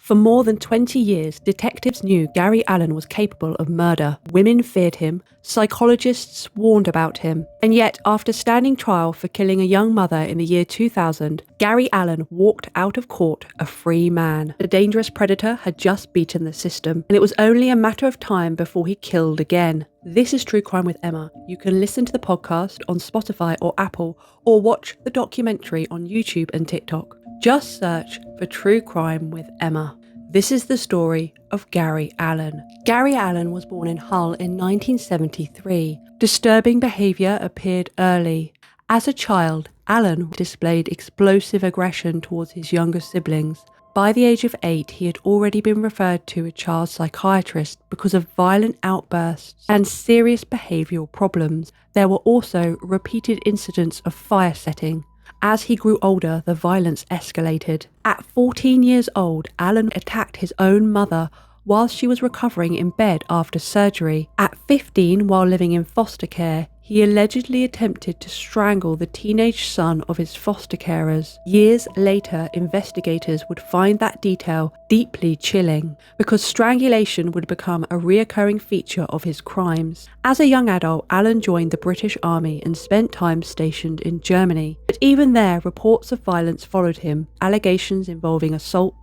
For more than 20 years, detectives knew Gary Allen was capable of murder. Women feared him, psychologists warned about him, and yet after standing trial for killing a young mother in the year 2000, Gary Allen walked out of court a free man. The dangerous predator had just beaten the system, and it was only a matter of time before he killed again. This is True Crime with Emma. You can listen to the podcast on Spotify or Apple, or watch the documentary on YouTube and TikTok. Just search for True Crime with Emma. This is the story of Gary Allen. Gary Allen was born in Hull in 1973. Disturbing behaviour appeared early. As a child, Allen displayed explosive aggression towards his younger siblings. By the age of 8, he had already been referred to a child psychiatrist because of violent outbursts and serious behavioural problems. There were also repeated incidents of fire setting. As he grew older, the violence escalated. At 14 years old, Allen attacked his own mother while she was recovering in bed after surgery. At 15, while living in foster care, he allegedly attempted to strangle the teenage son of his foster carers. Years later, investigators would find that detail deeply chilling, because strangulation would become a reoccurring feature of his crimes. As a young adult, Allen joined the British Army and spent time stationed in Germany. But even there, reports of violence followed him, allegations involving assault,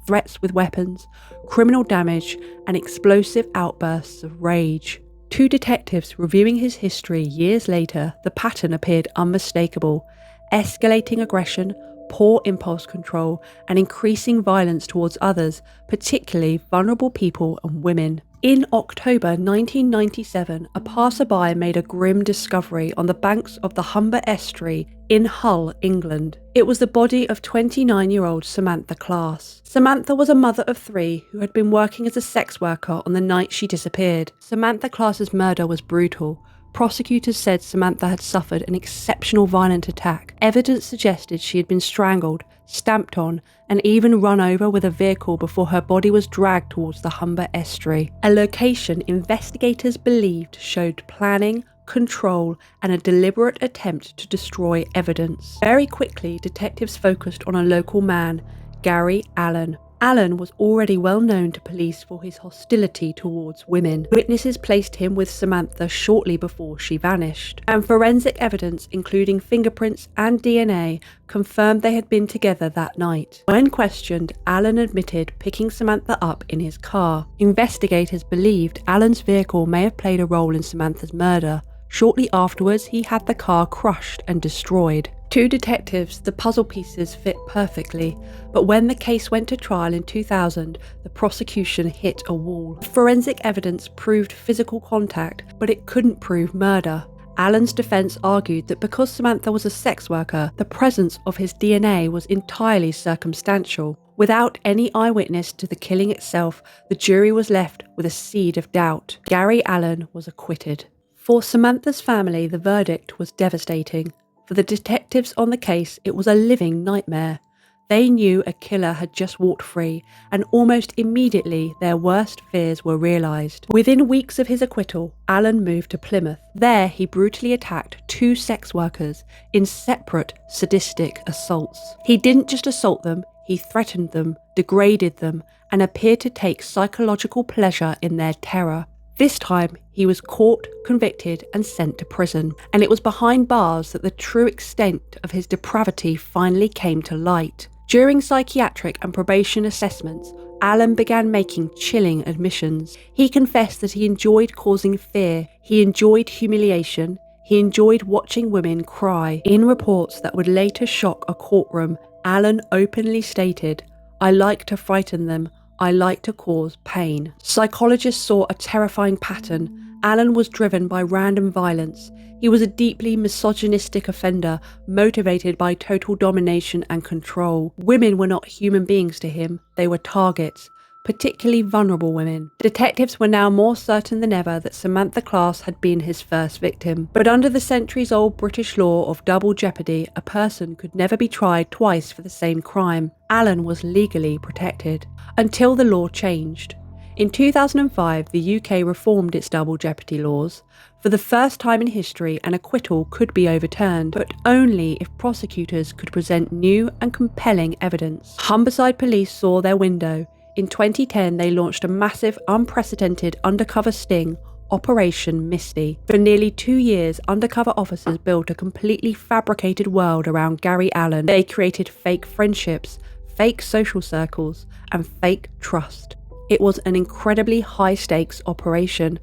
threats with weapons, criminal damage, and explosive outbursts of rage. To detectives reviewing his history years later, the pattern appeared unmistakable: escalating aggression, poor impulse control, and increasing violence towards others, particularly vulnerable people and women. In October 1997, a passerby made a grim discovery on the banks of the Humber Estuary in Hull, England. It was the body of 29-year-old Samantha Class. Samantha was a mother of 3 who had been working as a sex worker on the night she disappeared. Samantha Class's murder was brutal. Prosecutors said Samantha had suffered an exceptional violent attack. Evidence suggested she had been strangled, stamped on, and even run over with a vehicle before her body was dragged towards the Humber Estuary, a location investigators believed showed planning, control, and a deliberate attempt to destroy evidence. Very quickly, detectives focused on a local man, Gary Allen. Allen was already well known to police for his hostility towards women. Witnesses placed him with Samantha shortly before she vanished, and forensic evidence, including fingerprints and DNA, confirmed they had been together that night. When questioned, Allen admitted picking Samantha up in his car. Investigators believed Allen's vehicle may have played a role in Samantha's murder. Shortly afterwards, he had the car crushed and destroyed. To detectives, the puzzle pieces fit perfectly, but when the case went to trial in 2000, the prosecution hit a wall. Forensic evidence proved physical contact, but it couldn't prove murder. Allen's defense argued that because Samantha was a sex worker, the presence of his DNA was entirely circumstantial. Without any eyewitness to the killing itself, the jury was left with a seed of doubt. Gary Allen was acquitted. For Samantha's family, the verdict was devastating. For the detectives on the case, it was a living nightmare. They knew a killer had just walked free, and almost immediately their worst fears were realised. Within weeks of his acquittal, Allen moved to Plymouth. There, he brutally attacked 2 sex workers in separate sadistic assaults. He didn't just assault them, he threatened them, degraded them, and appeared to take psychological pleasure in their terror. This time, he was caught, convicted, and sent to prison. And it was behind bars that the true extent of his depravity finally came to light. During psychiatric and probation assessments, Allen began making chilling admissions. He confessed that he enjoyed causing fear, he enjoyed humiliation, he enjoyed watching women cry. In reports that would later shock a courtroom, Allen openly stated, "I like to frighten them. I like to cause pain." Psychologists saw a terrifying pattern. Allen was driven by random violence. He was a deeply misogynistic offender, motivated by total domination and control. Women were not human beings to him, they were targets, particularly vulnerable women. Detectives were now more certain than ever that Samantha Class had been his first victim. But under the centuries-old British law of double jeopardy, a person could never be tried twice for the same crime. Allen was legally protected, until the law changed. In 2005, the UK reformed its double jeopardy laws. For the first time in history, an acquittal could be overturned, but only if prosecutors could present new and compelling evidence. Humberside police saw their window. In 2010, they launched a massive, unprecedented undercover sting, Operation Misty. For nearly 2 years, undercover officers built a completely fabricated world around Gary Allen. They created fake friendships, fake social circles, and fake trust. It was an incredibly high-stakes operation.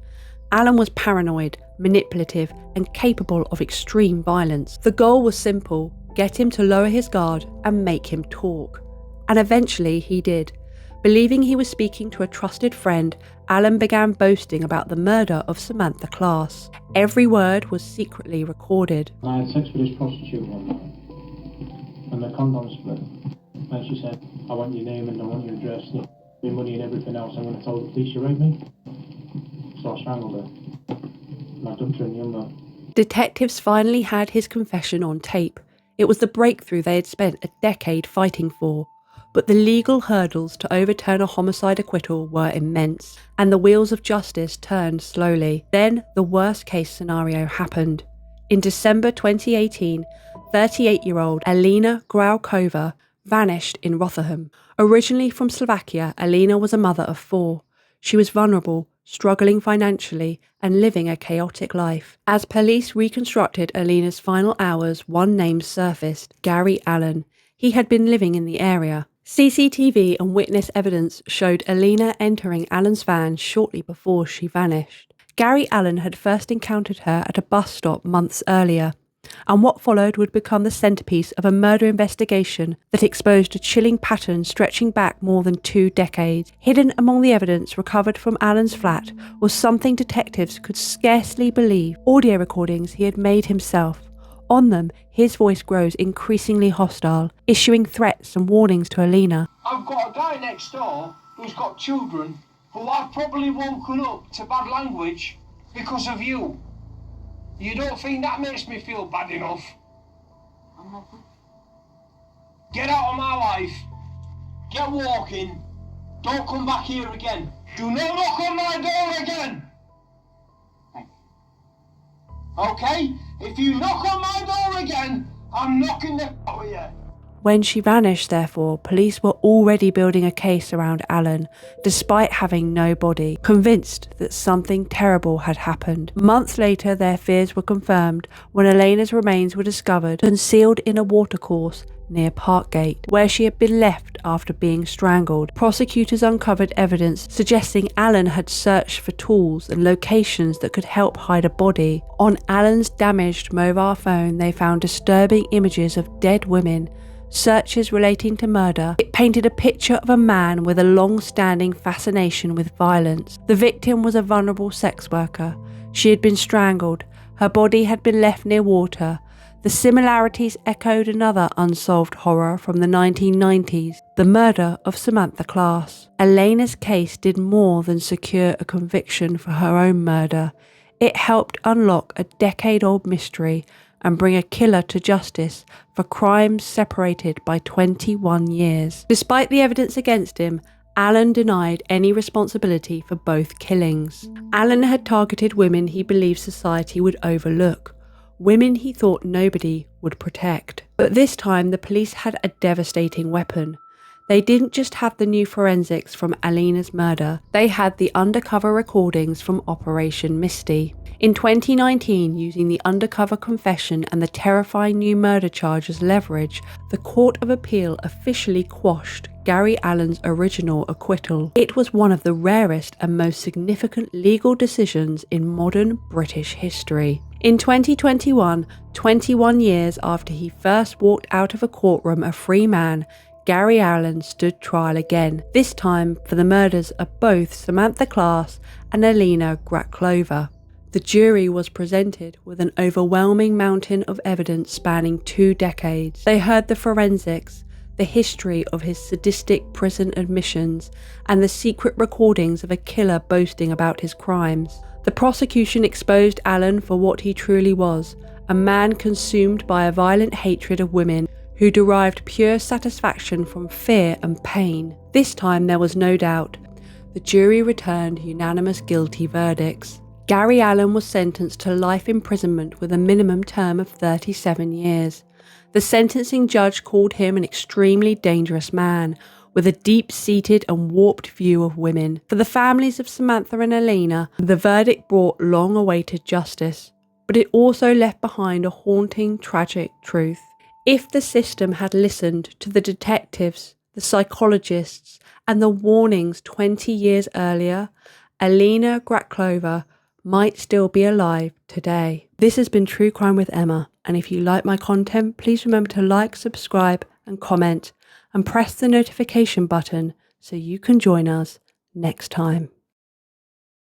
Allen was paranoid, manipulative, and capable of extreme violence. The goal was simple: get him to lower his guard and make him talk. And eventually he did. Believing he was speaking to a trusted friend, Allen began boasting about the murder of Samantha Class. Every word was secretly recorded. I had sex with this prostitute one night, and the condom split. And she said, I want your name and I want your address, your money and everything else. I'm going to tell the police you raped me. So I strangled her. And I dumped her in the umber. Detectives finally had his confession on tape. It was the breakthrough they had spent a decade fighting for. But the legal hurdles to overturn a homicide acquittal were immense, and the wheels of justice turned slowly. Then the worst case scenario happened. In December 2018, 38-year-old Alina Graukova vanished in Rotherham. Originally from Slovakia, Alina was a mother of 4. She was vulnerable, struggling financially, and living a chaotic life. As police reconstructed Alina's final hours, one name surfaced: Gary Allen. He had been living in the area. CCTV and witness evidence showed Alina entering Allen's van shortly before she vanished. Gary Allen had first encountered her at a bus stop months earlier, and what followed would become the centerpiece of a murder investigation that exposed a chilling pattern stretching back more than 2 decades. Hidden among the evidence recovered from Allen's flat was something detectives could scarcely believe: audio recordings he had made himself. On them, his voice grows increasingly hostile, issuing threats and warnings to Alina. I've got a guy next door who's got children who I've probably woken up to bad language because of you. You don't think that makes me feel bad enough? Get out of my life. Get walking. Don't come back here again. Do not knock on my door again. Okay? If you knock on my door again, I'm knocking the out of you. When she vanished, therefore, police were already building a case around Allen, despite having no body, convinced that something terrible had happened. Months later, their fears were confirmed when Elena's remains were discovered concealed in a watercourse near Parkgate, where she had been left after being strangled. Prosecutors uncovered evidence suggesting Allen had searched for tools and locations that could help hide a body. On Allen's damaged mobile phone, they found disturbing images of dead women, searches relating to murder. It painted a picture of a man with a long-standing fascination with violence. The victim was a vulnerable sex worker. She had been strangled. Her body had been left near water. The similarities echoed another unsolved horror from the 1990s, the murder of Samantha Class. Elena's case did more than secure a conviction for her own murder. It helped unlock a decade-old mystery and bring a killer to justice for crimes separated by 21 years. Despite the evidence against him, Allen denied any responsibility for both killings. Allen had targeted women he believed society would overlook, women he thought nobody would protect. But this time the police had a devastating weapon. They didn't just have the new forensics from Alina's murder, they had the undercover recordings from Operation Misty. In 2019, using the undercover confession and the terrifying new murder charge as leverage, the Court of Appeal officially quashed Gary Allen's original acquittal. It was one of the rarest and most significant legal decisions in modern British history. In 2021, 21 years after he first walked out of a courtroom a free man, Gary Allen stood trial again, this time for the murders of both Samantha Class and Alina Graukova. The jury was presented with an overwhelming mountain of evidence spanning 2 decades. They heard the forensics, the history of his sadistic prison admissions, and the secret recordings of a killer boasting about his crimes. The prosecution exposed Allen for what he truly was, a man consumed by a violent hatred of women who derived pure satisfaction from fear and pain. This time there was no doubt. The jury returned unanimous guilty verdicts. Gary Allen was sentenced to life imprisonment with a minimum term of 37 years. The sentencing judge called him an extremely dangerous man, with a deep-seated and warped view of women. For the families of Samantha and Alina, the verdict brought long-awaited justice, but it also left behind a haunting, tragic truth. If the system had listened to the detectives, the psychologists, and the warnings 20 years earlier, Alina Graklova might still be alive today. This has been True Crime with Emma, and if you like my content, please remember to like, subscribe, and comment, and press the notification button so you can join us next time.